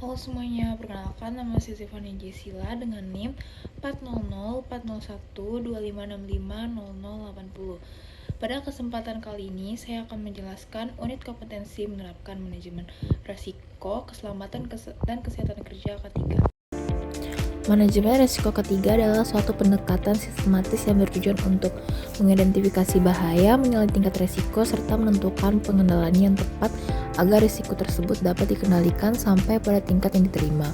Halo semuanya, perkenalkan nama saya Zevania Jesila dengan NIM 4004025650080. Pada kesempatan kali ini, saya akan menjelaskan unit kompetensi menerapkan manajemen risiko, keselamatan dan kesehatan kerja ketiga. Manajemen risiko ketiga adalah suatu pendekatan sistematis yang bertujuan untuk mengidentifikasi bahaya, menilai tingkat risiko, serta menentukan pengendalian yang tepat agar risiko tersebut dapat dikendalikan sampai pada tingkat yang diterima.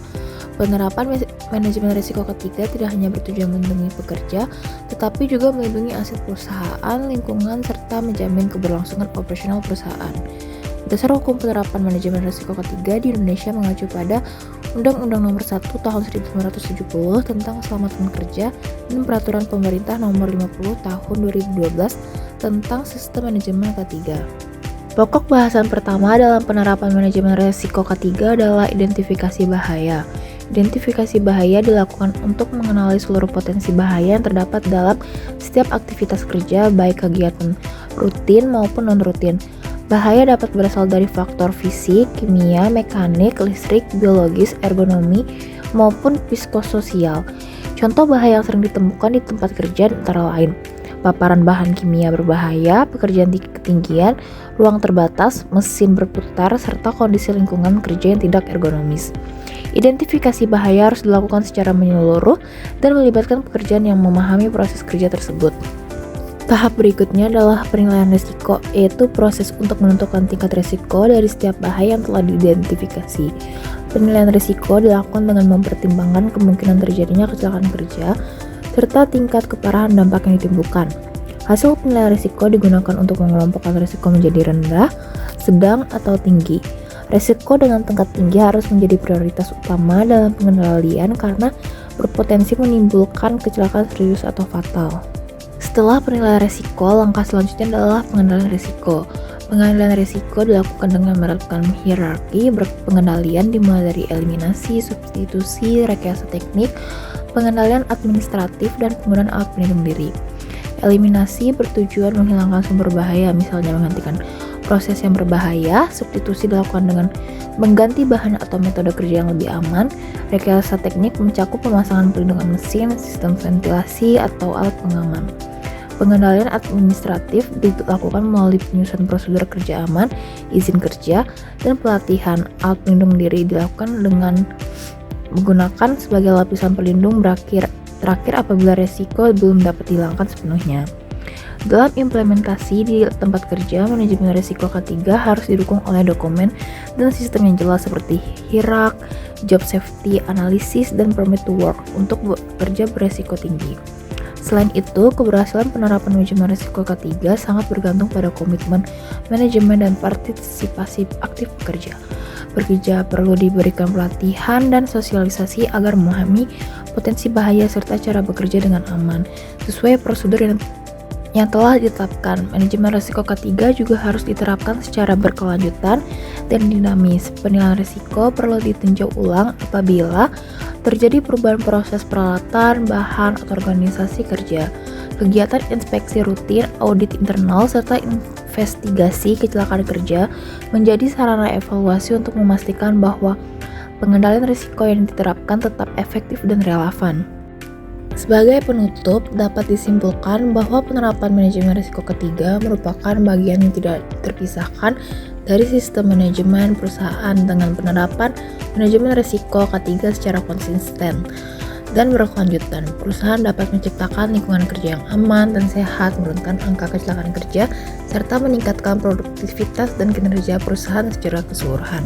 Penerapan manajemen risiko ketiga tidak hanya bertujuan melindungi pekerja, tetapi juga melindungi aset perusahaan, lingkungan, serta menjamin keberlangsungan operasional perusahaan. Dasar hukum penerapan manajemen risiko ketiga di Indonesia mengacu pada Undang-Undang Nomor 1 Tahun 1970 tentang Keselamatan Kerja dan Peraturan Pemerintah Nomor 50 Tahun 2012 tentang Sistem Manajemen K3. Pokok bahasan pertama dalam penerapan manajemen risiko K3 adalah identifikasi bahaya. Identifikasi bahaya dilakukan untuk mengenali seluruh potensi bahaya yang terdapat dalam setiap aktivitas kerja, baik kegiatan rutin maupun non-rutin. Bahaya dapat berasal dari faktor fisik, kimia, mekanik, listrik, biologis, ergonomi, maupun psikososial. Contoh bahaya yang sering ditemukan di tempat kerja antara lain paparan bahan kimia berbahaya, pekerjaan di ketinggian, ruang terbatas, mesin berputar, serta kondisi lingkungan kerja yang tidak ergonomis. Identifikasi bahaya harus dilakukan secara menyeluruh dan melibatkan pekerjaan yang memahami proses kerja tersebut. Tahap berikutnya adalah penilaian risiko, yaitu proses untuk menentukan tingkat risiko dari setiap bahaya yang telah diidentifikasi. Penilaian risiko dilakukan dengan mempertimbangkan kemungkinan terjadinya kecelakaan kerja, serta tingkat keparahan dampak yang ditimbulkan. Hasil penilaian risiko digunakan untuk mengelompokkan risiko menjadi rendah, sedang, atau tinggi. Risiko dengan tingkat tinggi harus menjadi prioritas utama dalam pengendalian karena berpotensi menimbulkan kecelakaan serius atau fatal. Setelah penilaian risiko, langkah selanjutnya adalah pengendalian risiko. Pengendalian risiko dilakukan dengan menerapkan hierarki pengendalian dimulai dari eliminasi, substitusi, rekayasa teknik, pengendalian administratif, dan penggunaan alat pelindung diri. Eliminasi bertujuan menghilangkan sumber bahaya, misalnya menghentikan proses yang berbahaya. Substitusi dilakukan dengan mengganti bahan atau metode kerja yang lebih aman. Rekayasa teknik mencakup pemasangan pelindungan mesin, sistem ventilasi, atau alat pengaman. Pengendalian administratif dilakukan melalui penyusunan prosedur kerja aman, izin kerja, dan pelatihan. Alat pelindung diri dilakukan dengan menggunakan sebagai lapisan pelindung terakhir apabila risiko belum dapat dihilangkan sepenuhnya. Dalam implementasi di tempat kerja, manajemen risiko K3 harus didukung oleh dokumen dan sistem yang jelas seperti HIRAK, Job Safety Analysis, dan Permit to Work untuk bekerja beresiko tinggi. Selain itu, keberhasilan penerapan manajemen risiko K3 sangat bergantung pada komitmen manajemen dan partisipasi aktif pekerja. Pekerja perlu diberikan pelatihan dan sosialisasi agar memahami potensi bahaya serta cara bekerja dengan aman sesuai prosedur yang telah ditetapkan. Manajemen risiko K3 juga harus diterapkan secara berkelanjutan dan dinamis. Penilaian risiko perlu ditinjau ulang apabila terjadi perubahan proses peralatan, bahan, atau organisasi kerja. Kegiatan inspeksi rutin, audit internal, serta investigasi kecelakaan kerja menjadi sarana evaluasi untuk memastikan bahwa pengendalian risiko yang diterapkan tetap efektif dan relevan. Sebagai penutup, dapat disimpulkan bahwa penerapan manajemen risiko K3 merupakan bagian yang tidak terpisahkan dari sistem manajemen perusahaan. Dengan penerapan manajemen risiko K3 secara konsisten dan berkelanjutan, perusahaan dapat menciptakan lingkungan kerja yang aman dan sehat, menurunkan angka kecelakaan kerja, serta meningkatkan produktivitas dan kinerja perusahaan secara keseluruhan.